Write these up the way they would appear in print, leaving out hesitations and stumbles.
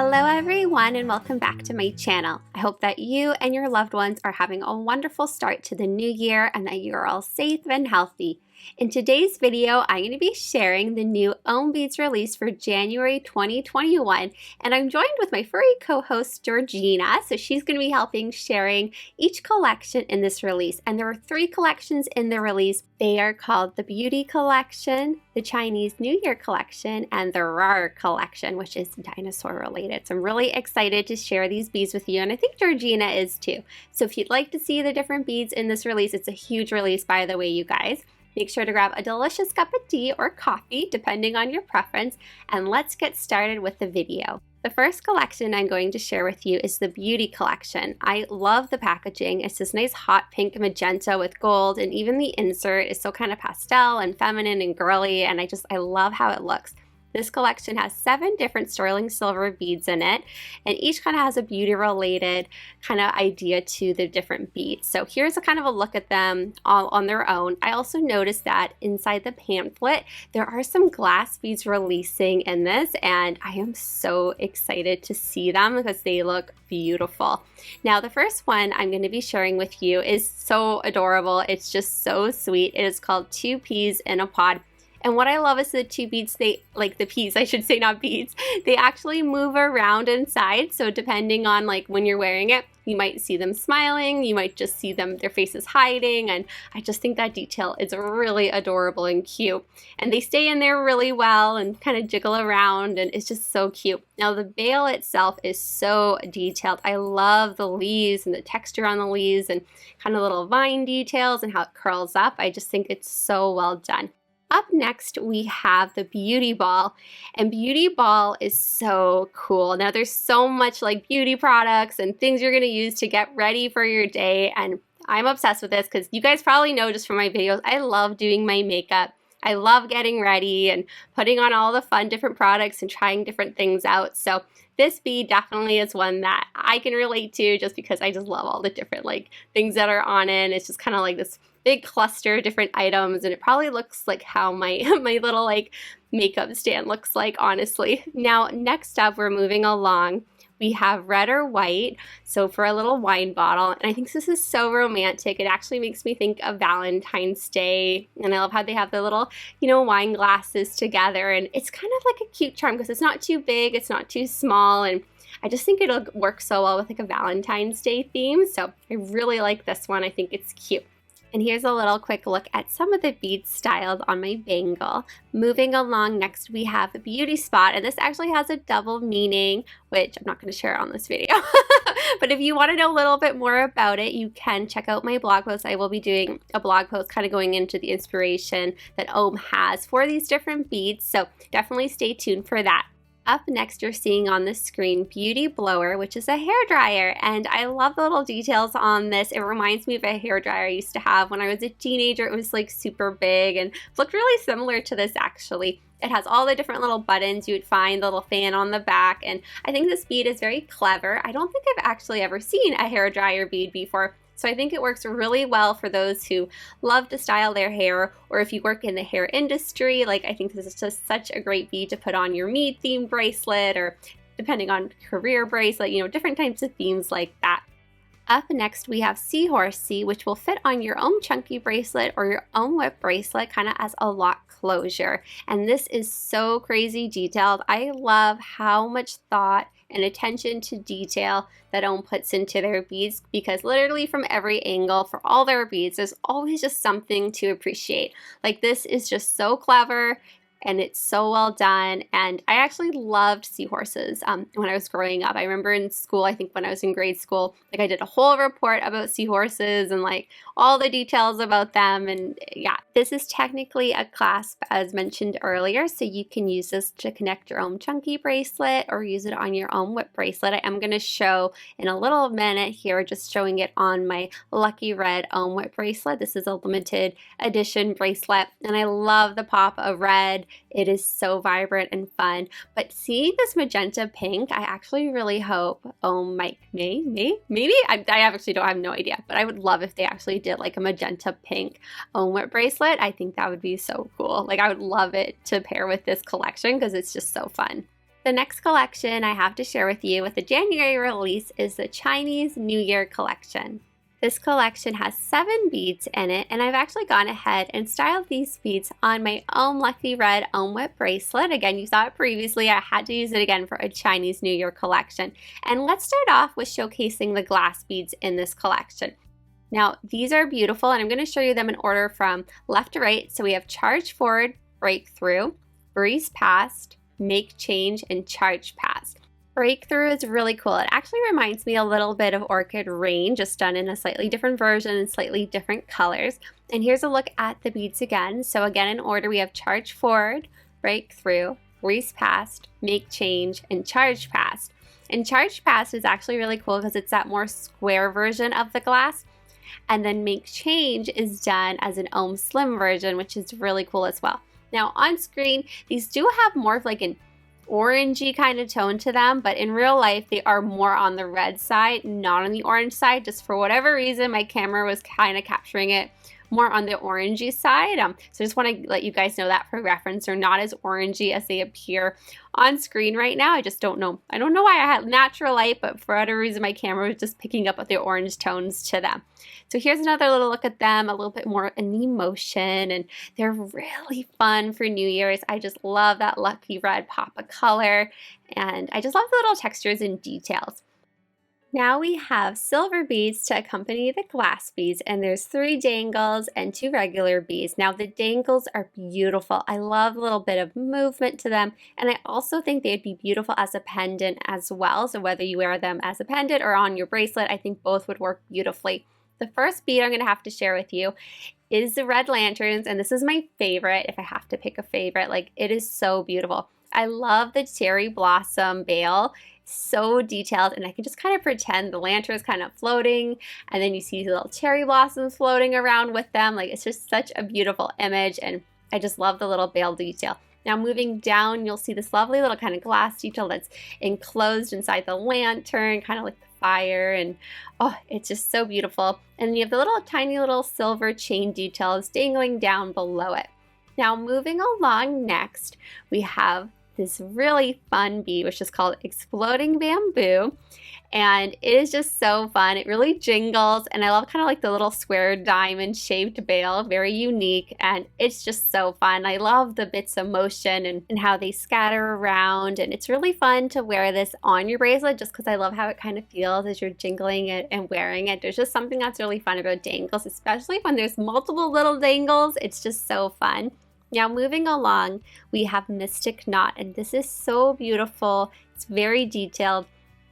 Hello everyone and welcome back to my channel. I hope that you and your loved ones are having a wonderful start to the new year and that you're all safe and healthy. In today's video, I'm going to be sharing the new OHM Beads release for January 2021, and I'm joined with my furry co-host Georgina, so she's going to be helping sharing each collection in this release. And there are 3 collections in the release. They are called the Beauty Collection, the Chinese New Year Collection, and the Rawr Collection, which is dinosaur related. So I'm really excited to share these beads with you, and I think Georgina is too. So if you'd like to see the different beads in this release, it's a huge release by the way, you guys. Make sure to grab a delicious cup of tea or coffee, depending on your preference, and let's get started with the video. The first collection I'm going to share with you is the Beauty Collection. I love the packaging. It's this nice hot pink magenta with gold, and even the insert is so kind of pastel and feminine and girly, and I love how it looks. This collection has 7 different sterling silver beads in it, and each kind of has a beauty related kind of idea to the different beads. So here's a kind of a look at them all on their own. I also noticed that inside the pamphlet, there are some glass beads releasing in this, and I am so excited to see them because they look beautiful. Now, the first one I'm going to be sharing with you is so adorable. It's just so sweet. It is called 2 Peas in a Pod. And what I love is the 2 beads, the peas, I should say, not beads, they actually move around inside. So depending on when you're wearing it, you might see them smiling, you might just see their faces hiding. And I just think that detail is really adorable and cute. And they stay in there really well and kind of jiggle around, and it's just so cute. Now the veil itself is so detailed. I love the leaves and the texture on the leaves and kind of little vine details and how it curls up. I just think it's so well done. Up next, we have the Beauty Ball, and Beauty Ball is so cool. Now, there's so much beauty products and things you're going to use to get ready for your day, and I'm obsessed with this because you guys probably know just from my videos, I love doing my makeup. I love getting ready and putting on all the fun different products and trying different things out. So this bead definitely is one that I can relate to just because I just love all the different things that are on it. It's just kind of this big cluster of different items, and it probably looks like how my my little makeup stand looks like, honestly. Now next up, we're moving along. We have red or white, so for a little wine bottle, and I think this is so romantic. It actually makes me think of Valentine's Day, and I love how they have the little, wine glasses together, and it's kind of like a cute charm because it's not too big, it's not too small, and I just think it'll work so well with a Valentine's Day theme, so I really like this one. I think it's cute. And here's a little quick look at some of the beads styled on my bangle. Moving along, next we have a beauty spot, and this actually has a double meaning, which I'm not going to share on this video. But if you want to know a little bit more about it, you can check out my blog post. I will be doing a blog post kind of going into the inspiration that OHM has for these different beads, so definitely stay tuned for that. Up next, you're seeing on the screen Beauty Blower, which is a hair dryer, and I love the little details on this. It reminds me of a hair dryer I used to have when I was a teenager. It was super big and looked really similar to this actually. It has all the different little buttons you would find, the little fan on the back, and I think this bead is very clever. I don't think I've actually ever seen a hair dryer bead before. So I think it works really well for those who love to style their hair, or if you work in the hair industry. I think this is just such a great bead to put on your me theme bracelet, or depending on career bracelet, different types of themes like that. Up next, we have Seahorse, which will fit on your own chunky bracelet or your own whip bracelet, kind of as a lock closure. And this is so crazy detailed. I love how much thought and attention to detail that OHM puts into their beads, because literally from every angle for all their beads, there's always just something to appreciate. This is just so clever. And it's so well done, and I actually loved seahorses when I was growing up. I remember in school, I think when I was in grade school, I did a whole report about seahorses and all the details about them, and yeah. This is technically a clasp as mentioned earlier, so you can use this to connect your own chunky bracelet or use it on your own whip bracelet. I am going to show in a little minute here, just showing it on my Lucky Red OHM whip bracelet. This is a limited edition bracelet, and I love the pop of red. It is so vibrant and fun. But seeing this magenta pink, I actually really hope maybe I actually don't have no idea, but I would love if they actually did a magenta pink OHM whip bracelet. I think that would be so cool. I would love it to pair with this collection because it's just so fun. The next collection I have to share with you with the January release is the Chinese New Year collection. This collection has 7 beads in it, and I've actually gone ahead and styled these beads on my own Lucky Red Ohm Whip bracelet. Again, you saw it previously. I had to use it again for a Chinese New Year collection. And let's start off with showcasing the glass beads in this collection. Now, these are beautiful, and I'm going to show you them in order from left to right. So we have Charge Forward, Breakthrough, Breeze Past, Make Change, and Charge Past. Breakthrough is really cool. It actually reminds me a little bit of Orchid Rain, just done in a slightly different version and slightly different colors. And here's a look at the beads again. So again, in order, we have Charge Forward, Breakthrough, Breeze Past, Make Change, and Charge Past. And Charge Past is actually really cool because it's that more square version of the glass. And then Make Change is done as an Ohm Slim version, which is really cool as well. Now on screen, these do have more of like an orangey kind of tone to them, but in real life they are more on the red side, not on the orange side. Just for whatever reason, my camera was kind of capturing it more on the orangey side. So I just want to let you guys know that for reference. They're not as orangey as they appear on screen right now. I just don't know. I don't know why I had natural light, but for whatever reason, my camera was just picking up the orange tones to them. So here's another little look at them, a little bit more in the motion, and they're really fun for New Year's. I just love that Lucky Red pop of color, and I just love the little textures and details. Now we have silver beads to accompany the glass beads, and there's 3 dangles and 2 regular beads. Now the dangles are beautiful. I love a little bit of movement to them, and I also think they'd be beautiful as a pendant as well. So whether you wear them as a pendant or on your bracelet, I think both would work beautifully. The first bead I'm going to have to share with you is the red lanterns, and this is my favorite if I have to pick a favorite. Like, it is so beautiful. I love the cherry blossom bail. So detailed, and I can just kind of pretend the lantern is kind of floating, and then you see the little cherry blossoms floating around with them. Like, it's just such a beautiful image, and I just love the little bail detail. Now moving down, you'll see this lovely little kind of glass detail that's enclosed inside the lantern, kind of like the fire, and oh, it's just so beautiful. And you have the little tiny little silver chain details dangling down below it. Now moving along, next we have this really fun bead, which is called Exploding Bamboo, and it is just so fun. It really jingles, and I love kind of like the little square diamond shaped bail, very unique, and it's just so fun. I love the bits of motion and how they scatter around, and it's really fun to wear this on your bracelet just because I love how it kind of feels as you're jingling it and wearing it. There's just something that's really fun about dangles, especially when there's multiple little dangles. It's just so fun. Now moving along, we have Mystic Knot, and this is so beautiful. It's very detailed,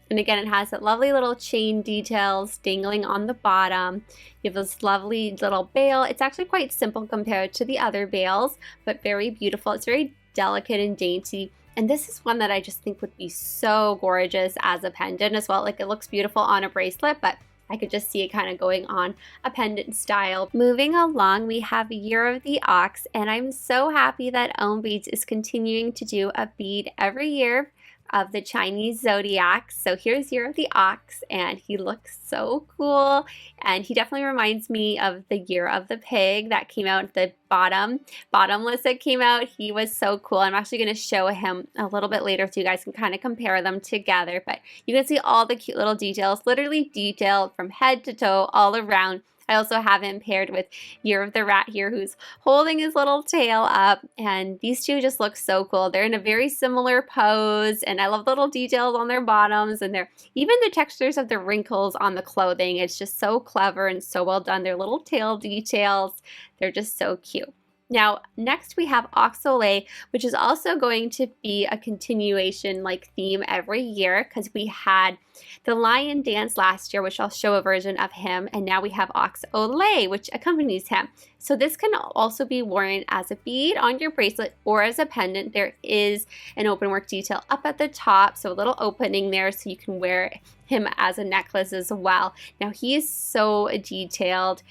and again, it has that lovely little chain details dangling on the bottom. You have this lovely little bail. It's actually quite simple compared to the other bails, but very beautiful. It's very delicate and dainty, and this is one that I just think would be so gorgeous as a pendant as well. Like, it looks beautiful on a bracelet, but I could just see it kind of going on a pendant style. Moving along, we have Year of the Ox, and I'm so happy that Ohm Beads is continuing to do a bead every year of the Chinese zodiac. So here's Year of the Ox, and he looks so cool, and he definitely reminds me of the Year of the Pig that came out at the bottomless that came out. He was so cool. I'm actually going to show him a little bit later so you guys can kind of compare them together, but you can see all the cute little details, literally detailed from head to toe all around. I also have him paired with Year of the Rat here, who's holding his little tail up, and these two just look so cool. They're in a very similar pose, and I love the little details on their bottoms, and even the textures of the wrinkles on the clothing. It's just so clever and so well done. Their little tail details, they're just so cute. Now, next we have Oxolay, which is also going to be a continuation like theme every year, because we had the lion dance last year, which I'll show a version of him, and now we have Oxolay, which accompanies him. So this can also be worn as a bead on your bracelet or as a pendant. There is an open work detail up at the top, so a little opening there so you can wear him as a necklace as well. Now he is so detailed.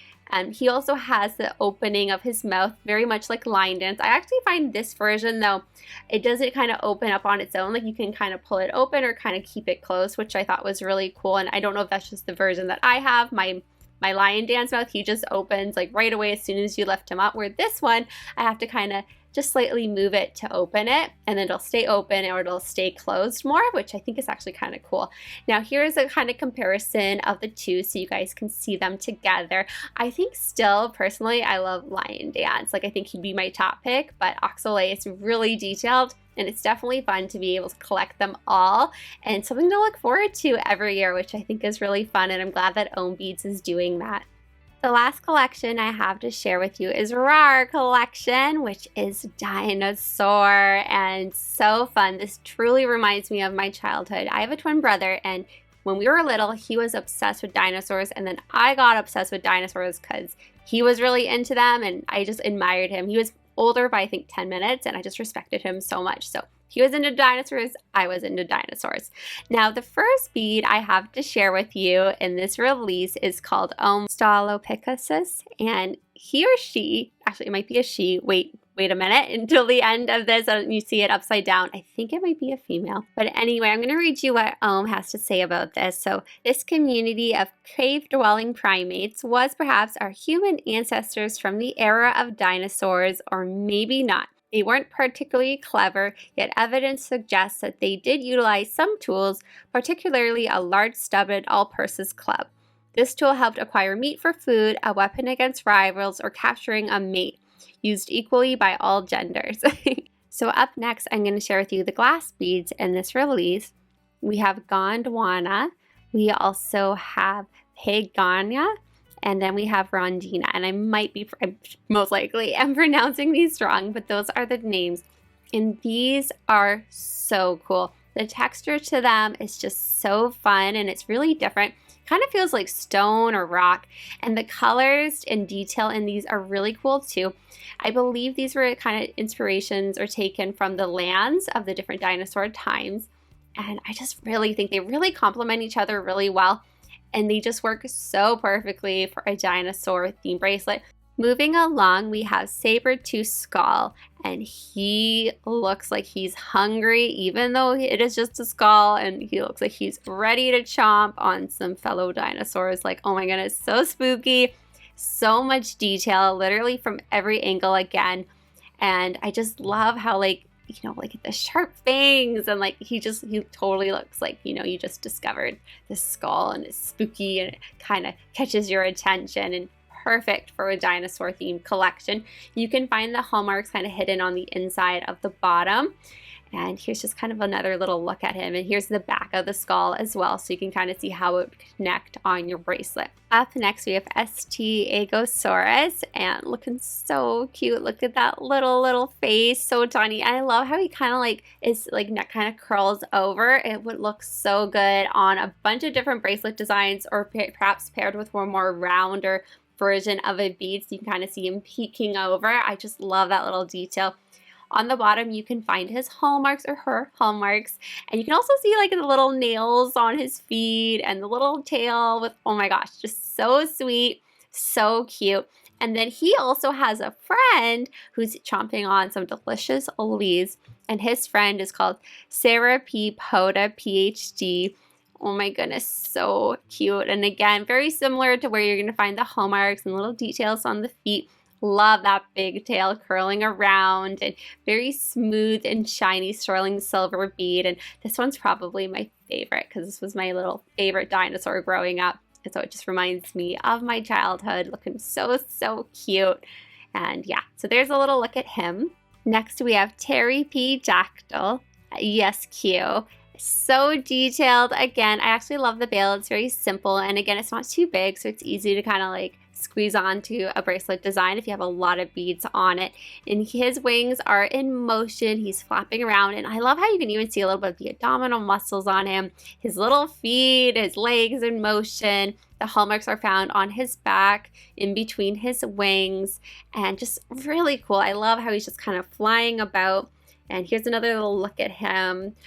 He also has the opening of his mouth very much like lion dance. I actually find this version, though, it doesn't kind of open up on its own. Like, you can kind of pull it open or kind of keep it closed, which I thought was really cool. And I don't know if that's just the version that I have. My lion dance mouth, he just opens like right away as soon as you lift him up, where this one I have to kind of just slightly move it to open it, and then it'll stay open or it'll stay closed more, which I think is actually kind of cool. Now here's a kind of comparison of the two so you guys can see them together. I think still, personally, I love Lion Dance. Like, I think he'd be my top pick, but Oxalate is really detailed, and it's definitely fun to be able to collect them all and something to look forward to every year, which I think is really fun, and I'm glad that OHM Beads is doing that. The last collection I have to share with you is Rawr collection, which is Dinosaur, and so fun. This truly reminds me of my childhood. I have a twin brother, and when we were little, he was obsessed with dinosaurs, and then I got obsessed with dinosaurs because he was really into them, and I just admired him. He was older by I think 10 minutes, and I just respected him so much. So he was into dinosaurs, I was into dinosaurs. Now, the first bead I have to share with you in this release is called Stalopicasis, and he or she, actually it might be a she, wait a minute until the end of this and you see it upside down. I think it might be a female. But anyway, I'm going to read you what OHM has to say about this. So this community of cave-dwelling primates was perhaps our human ancestors from the era of dinosaurs, or maybe not. They weren't particularly clever, yet evidence suggests that they did utilize some tools, particularly a large-stubbed all-purpose club. This tool helped acquire meat for food, a weapon against rivals, or capturing a mate, used equally by all genders. So up next, I'm going to share with you the glass beads in this release. We have Gondwana, we also have Pagania, and then we have Rondina, and I most likely am pronouncing these wrong, but those are the names. And these are so cool. The texture to them is just so fun, and it's really different. Kind of feels like stone or rock, and the colors and detail in these are really cool too. I believe these were kind of inspirations or taken from the lands of the different dinosaur times, and I just really think they really complement each other really well. And they just work so perfectly for a dinosaur themed bracelet. Moving along, we have Saber-tooth Skull, and he looks like he's hungry, even though it is just a skull, and he looks like he's ready to chomp on some fellow dinosaurs. Like, oh my goodness, so spooky, so much detail, literally from every angle again. And I just love how, like, you know, like the sharp fangs, and like he totally looks like, you know, you just discovered this skull, and it's spooky, and it kind of catches your attention, and perfect for a dinosaur themed collection. You can find the hallmarks kind of hidden on the inside of the bottom. And here's just kind of another little look at him. And here's the back of the skull as well, so you can kind of see how it would connect on your bracelet. Up next, we have St. Agosaurus, and looking so cute. Look at that little face, so tiny. And I love how he kind of like is like neck kind of curls over. It would look so good on a bunch of different bracelet designs, or perhaps paired with one more rounder version of a bead, so you can kind of see him peeking over. I just love that little detail. On the bottom, you can find his hallmarks, or her hallmarks, and you can also see like the little nails on his feet and the little tail with, oh my gosh, just so sweet, so cute. And then he also has a friend who's chomping on some delicious ollies, and his friend is called Sarah P. Poda, PhD. Oh my goodness, so cute. And again, very similar to where you're going to find the hallmarks and little details on the feet. Love that big tail curling around, and very smooth and shiny sterling silver bead. And this one's probably my favorite because this was my little favorite dinosaur growing up. And so it just reminds me of my childhood, looking so cute. And yeah, so there's a little look at him. Next we have Terry P. Dactyl, ESQ. So detailed. Again, I actually love the bail. It's very simple, and again, it's not too big, so it's easy to kind of like squeeze onto a bracelet design if you have a lot of beads on it. And his wings are in motion. He's flapping around, and I love how you can even see a little bit of the abdominal muscles on him. His little feet, his legs in motion. The hallmarks are found on his back, in between his wings, and just really cool. I love how he's just kind of flying about. And here's another little look at him.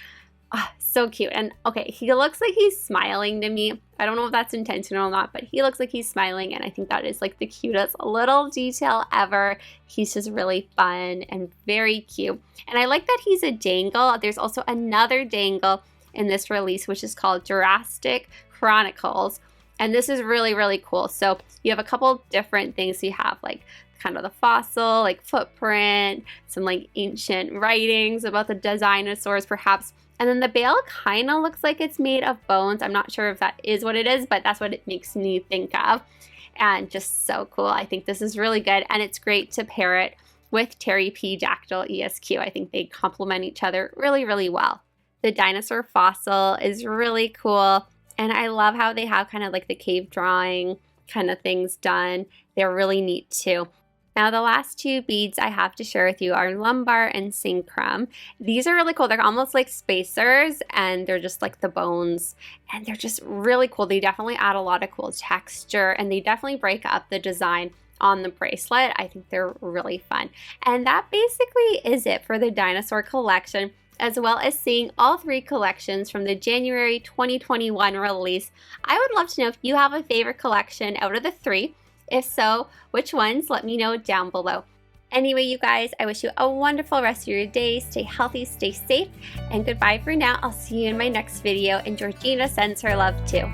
Oh, so cute. And okay, he looks like he's smiling to me. I don't know if that's intentional or not, but he looks like he's smiling, and I think that is like the cutest little detail ever. He's just really fun and very cute. And I like that he's a dangle. There's also another dangle in this release, which is called Jurassic Chronicles. And this is really, really cool. So you have a couple different things. You have like kind of the fossil, like footprint, some like ancient writings about the dinosaurs perhaps. And then the bale kind of looks like it's made of bones. I'm not sure if that is what it is, but that's what it makes me think of. And just so cool. I think this is really good. And it's great to pair it with Terry P. Dactyl ESQ. I think they complement each other really, really well. The dinosaur fossil is really cool. And I love how they have kind of like the cave drawing kind of things done. They're really neat too. Now the last two beads I have to share with you are lumbar and synchrum. These are really cool. They're almost like spacers and they're just like the bones and they're just really cool. They definitely add a lot of cool texture and they definitely break up the design on the bracelet. I think they're really fun. And that basically is it for the dinosaur collection, as well as seeing all three collections from the January 2021 release. I would love to know if you have a favorite collection out of the three. If so, which ones? Let me know down below. Anyway, you guys, I wish you a wonderful rest of your day. Stay healthy, stay safe, and goodbye for now. I'll see you in my next video, and Georgina sends her love too.